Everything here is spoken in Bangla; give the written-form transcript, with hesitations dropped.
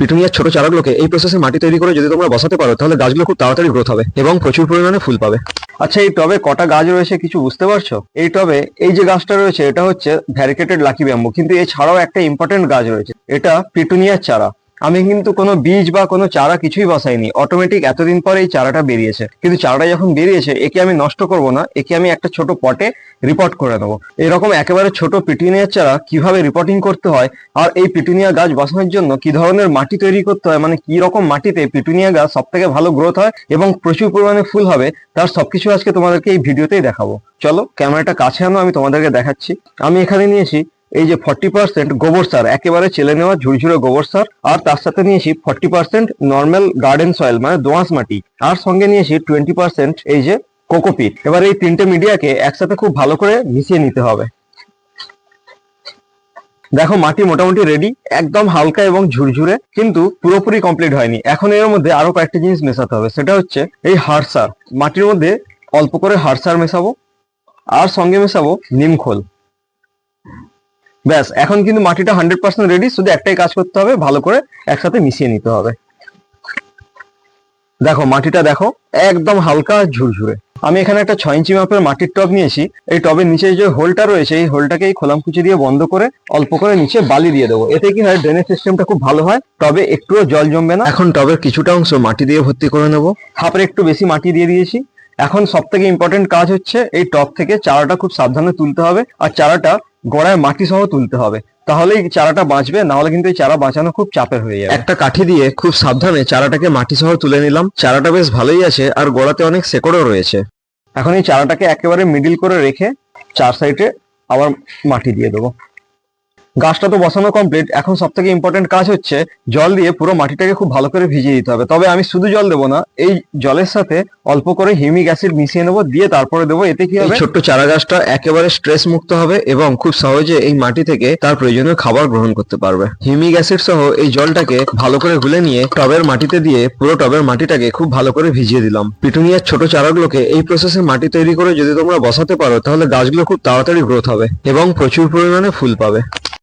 পিটুনিয়ার ছোট চারাগুলোকে এই প্রসেসে মাটি তৈরি করে যদি তোমরা বসাতে পারো তাহলে গাছগুলো খুব তাড়াতাড়ি গ্রোথ হবে এবং প্রচুর পরিমাণে ফুল পাবে। আচ্ছা, এই টবে কটা গাছ রয়েছে কিছু বুঝতে পারছো? এই টবে এই যে গাছটা রয়েছে এটা হচ্ছে ভ্যারিকেটেড লাকি ব্যাম্বু, কিন্তু এছাড়াও একটা ইম্পর্টেন্ট গাছ রয়েছে, এটা পিটুনিয়ার চারা। আমি কিন্তু কোনো বীজ বা কোনো চারা কিছুই বসাইনি, অটোমেটিক এতদিন পরে এই চারাটা বেরিয়েছে। কিন্তু চারাটা যখন বেরিয়েছে একে আমি নষ্ট করব না, একে আমি একটা ছোট পটে রিপোর্ট করে নেবো। এরকম একেবারে ছোট পিটুনিয়ার চারা কিভাবে রিপোর্টিং করতে হয় আর এই পিটুনিয়া গাছ বসানোর জন্য কি ধরনের মাটি তৈরি করতে হয়, মানে কি রকম মাটিতে পিটুনিয়া গাছ সব থেকে ভালো গ্রোথ হয় এবং প্রচুর পরিমাণে ফুল হবে, তার সবকিছু আজকে তোমাদেরকে এই ভিডিওতেই দেখাবো। চলো ক্যামেরাটা কাছে আনো, আমি তোমাদেরকে দেখাচ্ছি। আমি এখানে নিয়েছি এই যে 40% গোবর সার, একেবারে চেলে নেওয়া ঝুরঝুরে গোবর সার, আর তার সাথে নিয়েছি 40% নর্মাল গার্ডেন সয়েল মানে দোআঁশ মাটি, আর সঙ্গে নিয়েছি 20% এই যে কোকোপিট। এবার এই তিনটে মিডিয়াকে একসাথে খুব ভালো করে মিশিয়ে নিতে হবে। দেখো মাটি মোটামুটি রেডি, একদম হালকা এবং ঝুরঝুরে, কিন্তু পুরোপুরি কমপ্লিট হয়নি। এখন এর মধ্যে আরো কয়েকটা জিনিস মেশাতে হবে, সেটা হচ্ছে এই হাড় সার। মাটির মধ্যে অল্প করে হাড় সার মেশাবো আর সঙ্গে মেশাবো নিম খোল। ব্যাস, এখন কিন্তু মাটিটা 100% রেডি, শুধু একটাই কাজ করতে হবে, ভালো করে একসাথে মিশিয়ে নিতে হবে। দেখো মাটিটা দেখো একদম হালকা ঝুরঝুরে। আমি এখানে একটা 6 ইঞ্চি মাপের মাটির টব নিয়েছি। এই টবের নিচে যে হোলটা রয়েছে এই হোলটাকে এই খোলামকুচি দিয়ে বন্ধ করে অল্প করে নিচে বালি দিয়ে দেবো। এতে কি হয়, ড্রেনেজ সিস্টেমটা খুব ভালো হয়, টবে একটুও জল জমবে না। এখন টবের কিছুটা অংশ মাটি দিয়ে ভর্তি করে নেবো, হাফের একটু বেশি মাটি দিয়ে দিয়েছি। এখন সব থেকে ইম্পর্টেন্ট কাজ হচ্ছে এই টব থেকে চারাটা খুব সাবধানে তুলতে হবে, আর চারাটা গোড়ায় মাটি সহ তুলতে হবে, তাহলেই চারাটা বাঁচবে, না হলে কিন্তু এই চারা বাঁচানো খুব চাপের হয়ে যাবে। একটা কাঠি দিয়ে খুব সাবধানে চারাটাকে মাটি সহ তুলে নিলাম। চারাটা বেশ ভালোই আছে আর গোড়াতে অনেক শেকড়ও রয়েছে। এখন এই চারাটাকে একেবারে মিডিল করে রেখে চার সাইডে আবার মাটি দিয়ে দেবো। গাছটা তো বসানো কমপ্লিট, এখন সব থেকে ইম্পর্টেন্ট কাজ হচ্ছে জল দিয়ে পুরো মাটিটাকে খুব ভালো করে ভিজিয়ে দিতে হবে। তবে আমি শুধু জল দেবো না, এই জলের সাথে অল্প করে হিউমিক অ্যাসিড মিশিয়ে নেবো, দিয়ে তারপরে দেবো। এতে কি হবে, ছোট্ট চারা গাছটা একেবারে স্ট্রেস মুক্ত হবে এবং খুব সহজে এই মাটি থেকে তার প্রয়োজনীয় খাবার গ্রহণ করতে পারবে। হিউমিক অ্যাসিড সহ এই জলটাকে ভালো করে গুলে নিয়ে টবের মাটিতে দিয়ে পুরো টবের মাটিটাকে খুব ভালো করে ভিজিয়ে দিলাম। পিটুনিয়ার ছোট চারাগুলোকে এই প্রসেসে মাটি তৈরি করে যদি তোমরা বসাতে পারো তাহলে গাছগুলো খুব তাড়াতাড়ি গ্রোথ হবে এবং প্রচুর পরিমাণে ফুল পাবে।